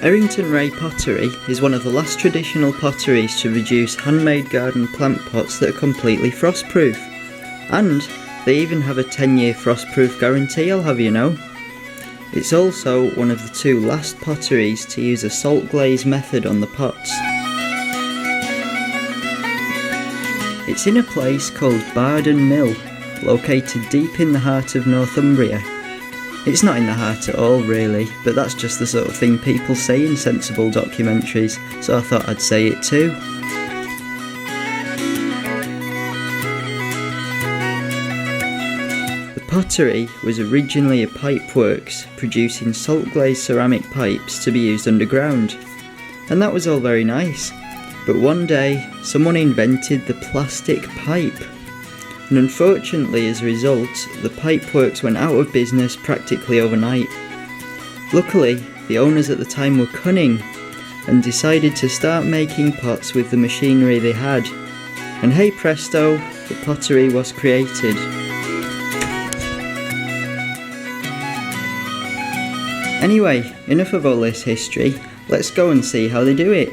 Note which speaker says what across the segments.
Speaker 1: Errington Reay Pottery is one of the last traditional potteries to produce handmade garden plant pots that are completely frostproof. And they even have a 10-year frostproof guarantee, I'll have you know. It's also one of the two last potteries to use a salt glaze method on the pots. It's in a place called Bardon Mill, located deep in the heart of Northumbria. It's not in the heart at all really, but that's just the sort of thing people say in sensible documentaries, so I thought I'd say it too. The pottery was originally a pipeworks producing salt glazed ceramic pipes to be used underground, and that was all very nice, but one day someone invented the plastic pipe. And unfortunately, as a result, the pipeworks went out of business practically overnight. Luckily, the owners at the time were cunning and decided to start making pots with the machinery they had. And hey presto, the pottery was created. Anyway, enough of all this history, let's go and see how they do it.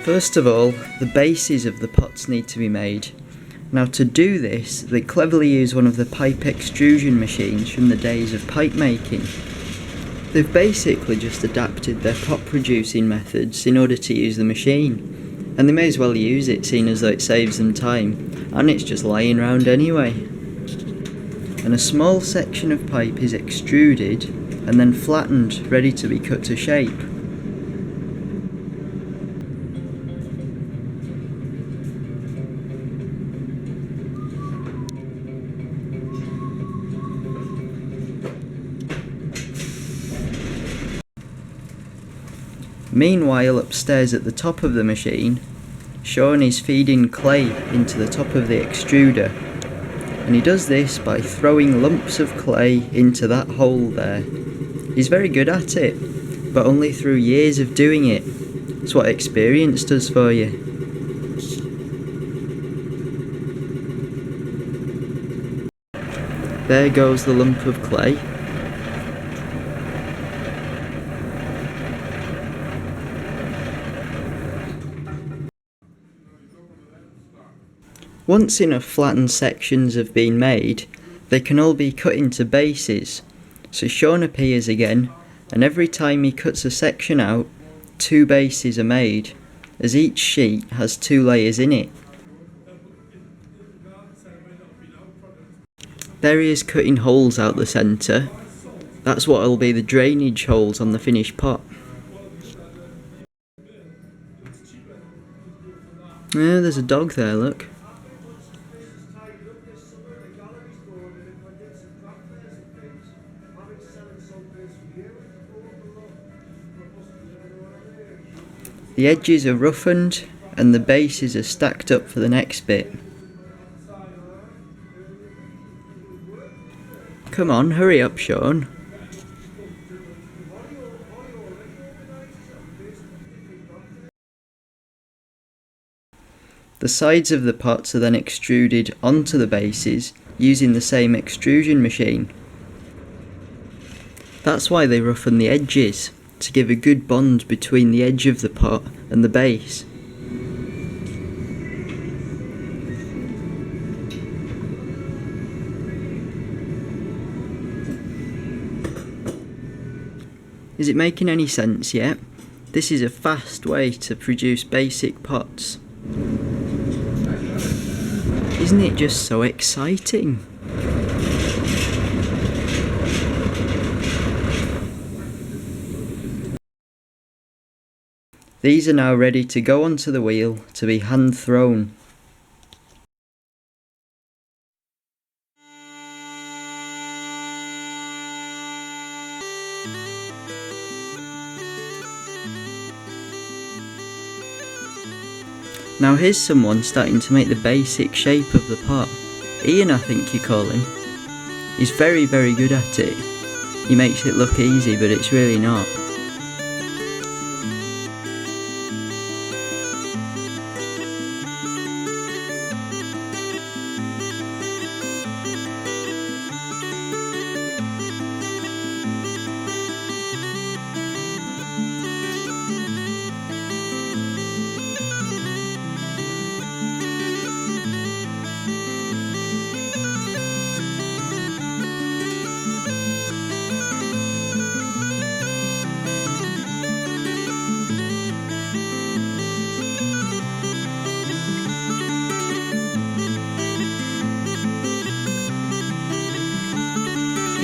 Speaker 1: First of all, the bases of the pots need to be made. Now to do this, they cleverly use one of the pipe extrusion machines from the days of pipe making. They've basically just adapted their pot producing methods in order to use the machine. And they may as well use it, seeing as though it saves them time, and it's just lying around anyway. And a small section of pipe is extruded and then flattened, ready to be cut to shape. Meanwhile, upstairs at the top of the machine, Sean is feeding clay into the top of the extruder, and he does this by throwing lumps of clay into that hole there. He's very good at it, but only through years of doing it. It's what experience does for you. There goes the lump of clay. Once enough flattened sections have been made, they can all be cut into bases. So Sean appears again, and every time he cuts a section out, 2 bases are made, as each sheet has 2 layers in it. There he is cutting holes out the centre. That's what will be the drainage holes on the finished pot. Yeah, there's a dog there, look. The edges are roughened and the bases are stacked up for the next bit. Come on, hurry up, Sean. The sides of the pots are then extruded onto the bases using the same extrusion machine. That's why they roughen the edges, to give a good bond between the edge of the pot and the base. Is it making any sense yet? This is a fast way to produce basic pots. Isn't it just so exciting? These are now ready to go onto the wheel to be hand thrown. Now here's someone starting to make the basic shape of the pot. Ian, I think you call him. He's very good at it. He makes it look easy, but it's really not.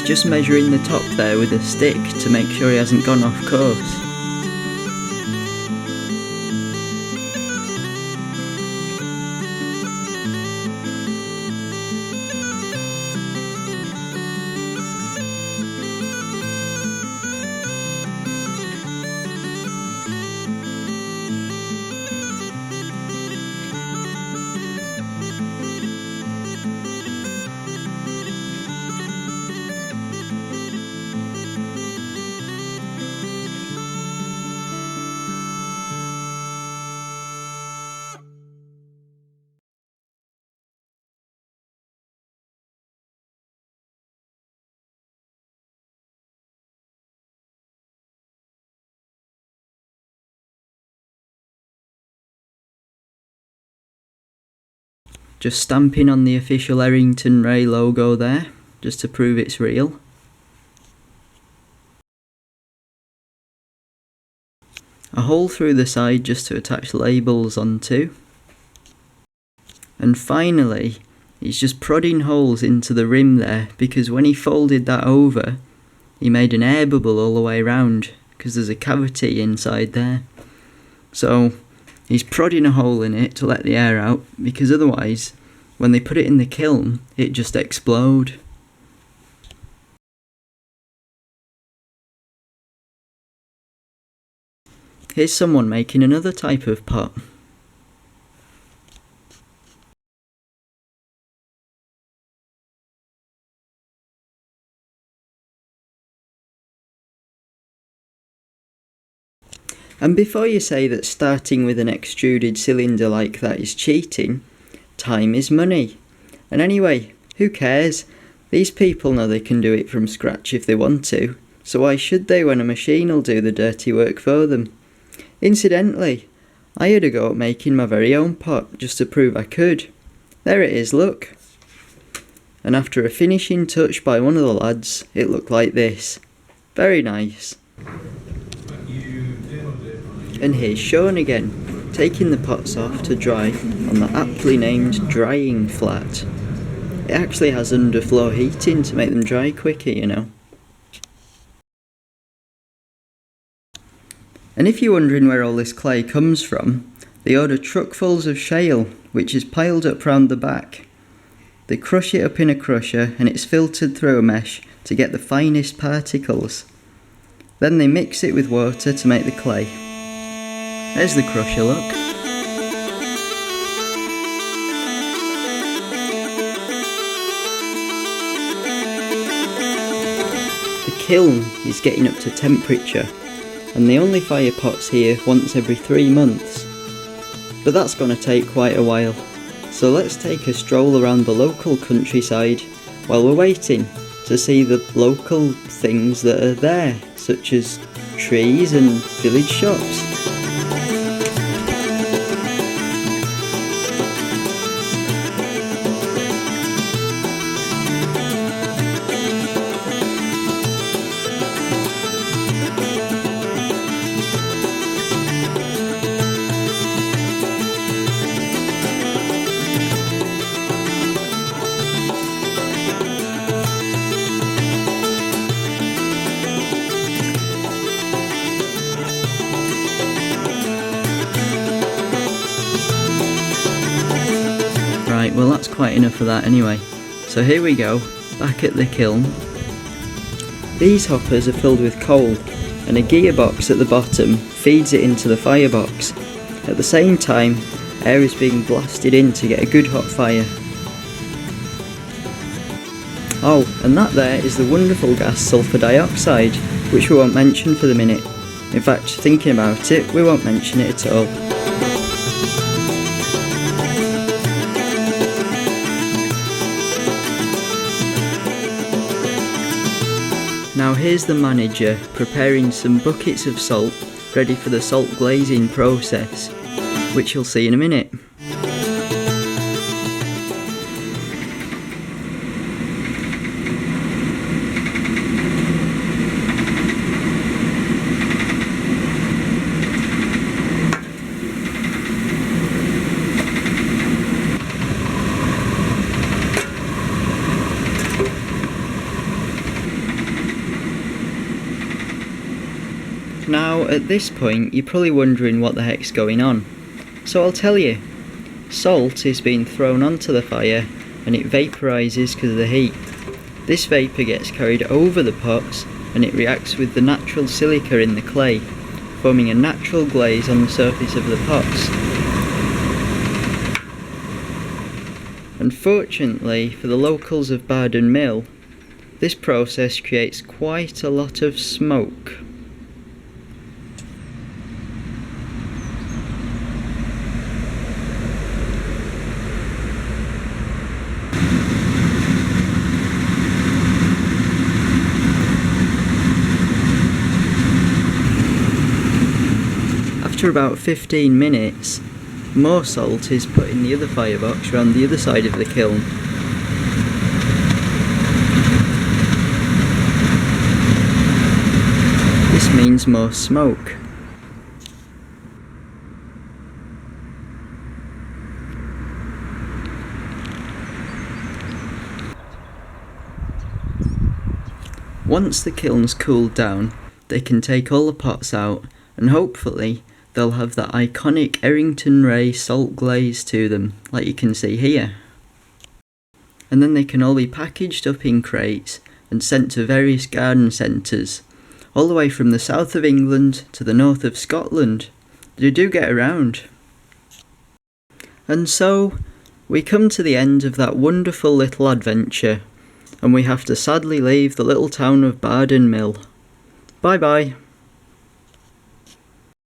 Speaker 1: he's just measuring the top there with a stick to make sure he hasn't gone off course. Just stamping on the official Errington Reay logo there, just to prove it's real. A hole through the side just to attach labels onto. And finally, he's just prodding holes into the rim there, because when he folded that over, he made an air bubble all the way around, because there's a cavity inside there. So he's prodding a hole in it to let the air out, because otherwise, when they put it in the kiln, it just explode. Here's someone making another type of pot. And before you say that starting with an extruded cylinder like that is cheating, time is money. And anyway, who cares? These people know they can do it from scratch if they want to, so why should they when a machine will do the dirty work for them? Incidentally, I had a go at making my very own pot just to prove I could. There it is, look. And after a finishing touch by one of the lads, it looked like this. Very nice. And here's Sean again, taking the pots off to dry on the aptly named drying flat. It actually has underfloor heating to make them dry quicker, you know. And if you're wondering where all this clay comes from, they order truckfuls of shale, which is piled up round the back. They crush it up in a crusher and it's filtered through a mesh to get the finest particles. Then they mix it with water to make the clay. There's the crusher, look. The kiln is getting up to temperature, and they only fire pots here once every 3 months. But that's going to take quite a while, so let's take a stroll around the local countryside while we're waiting to see the local things that are there, such as trees and village shops. Right, well that's quite enough of that anyway. So here we go, back at the kiln. These hoppers are filled with coal, and a gearbox at the bottom feeds it into the firebox. At the same time, air is being blasted in to get a good hot fire. Oh, and that there is the wonderful gas sulphur dioxide, which we won't mention for the minute. In fact, thinking about it, we won't mention it at all. Now here's the manager preparing some buckets of salt ready for the salt glazing process, which you'll see in a minute. Now, at this point, you're probably wondering what the heck's going on. So I'll tell you. Salt is being thrown onto the fire and it vaporises because of the heat. This vapour gets carried over the pots and it reacts with the natural silica in the clay, forming a natural glaze on the surface of the pots. Unfortunately for the locals of Bardon Mill, this process creates quite a lot of smoke. After about 15 minutes, more salt is put in the other firebox around the other side of the kiln. This means more smoke. Once the kiln's cooled down, they can take all the pots out and hopefully they'll have that iconic Errington Reay salt glaze to them, like you can see here. And then they can all be packaged up in crates and sent to various garden centres, all the way from the south of England to the north of Scotland. They do get around. And so, we come to the end of that wonderful little adventure, and we have to sadly leave the little town of Bardon Mill. Bye bye.